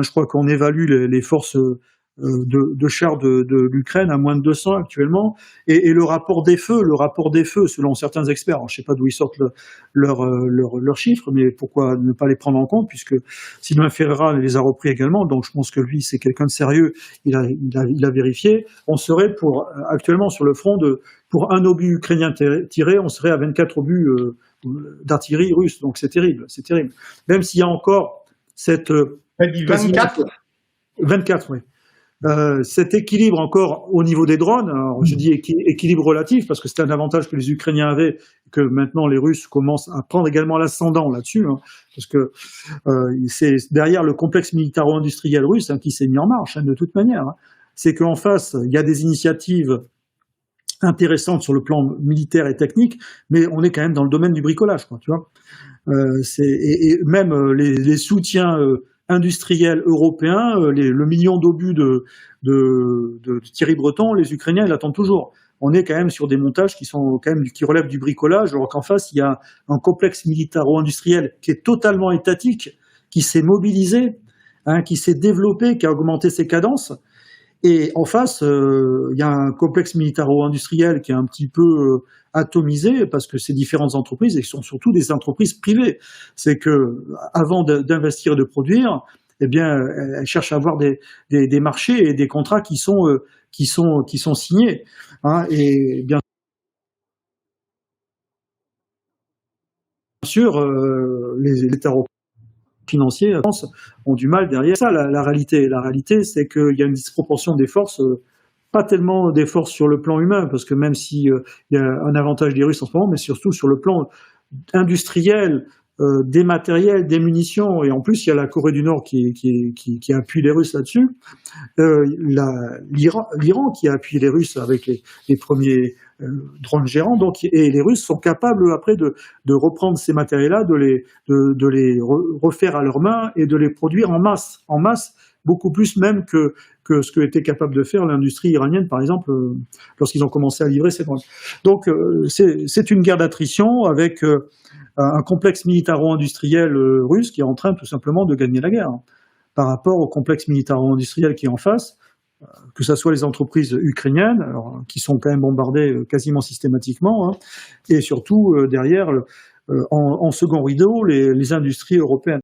Je crois qu'on évalue les forces de chars de l'Ukraine à moins de 200 actuellement, et le rapport des feux, selon certains experts, alors je ne sais pas d'où ils sortent leurs chiffres, mais pourquoi ne pas les prendre en compte, puisque Sylvain Ferreira les a repris également, donc je pense que lui c'est quelqu'un de sérieux, il a vérifié. On serait actuellement sur le front pour un obus ukrainien tiré, on serait à 24 obus d'artillerie russe, donc c'est terrible. Même s'il y a encore cette... Elle dit 24 24, oui. Cet équilibre encore au niveau des drones, alors je dis équilibre relatif parce que c'est un avantage que les Ukrainiens avaient, que maintenant les Russes commencent à prendre également l'ascendant là-dessus, parce que c'est derrière le complexe militaro-industriel russe qui s'est mis en marche de toute manière. C'est qu'en face, il y a des initiatives intéressantes sur le plan militaire et technique, mais on est quand même dans le domaine du bricolage, tu vois. Et même les soutiens industriels européens, le million d'obus de Thierry Breton, les Ukrainiens l'attendent toujours. On est quand même sur des montages qui relèvent du bricolage, alors qu'en face il y a un complexe militaro-industriel qui est totalement étatique, qui s'est mobilisé, qui s'est développé, qui a augmenté ses cadences. Et en face, il y a un complexe militaro-industriel qui est un petit peu atomisé, parce que ces différentes entreprises, et qui sont surtout des entreprises privées. C'est que avant d'investir et de produire, eh bien, elles cherchent à avoir des marchés et des contrats qui sont signés. Et bien sûr, les États financiers ont du mal derrière ça. La réalité, c'est qu'il y a une disproportion des forces, pas tellement des forces sur le plan humain, parce que même s'il y a un avantage des Russes en ce moment, mais surtout sur le plan industriel, des matériels, des munitions, et en plus il y a la Corée du Nord qui appuie les Russes là-dessus, l'Iran qui a appuyé les Russes avec les premiers drones gérants, donc, et les Russes sont capables après de reprendre ces matériels-là, de les refaire à leurs mains et de les produire en masse, beaucoup plus même que ce que était capable de faire l'industrie iranienne, par exemple, lorsqu'ils ont commencé à livrer ces drones. Donc c'est une guerre d'attrition avec un complexe militaro-industriel russe qui est en train tout simplement de gagner la guerre, par rapport au complexe militaro-industriel qui est en face, que ce soit les entreprises ukrainiennes, qui sont quand même bombardées quasiment systématiquement, et surtout derrière, en second rideau, les industries européennes.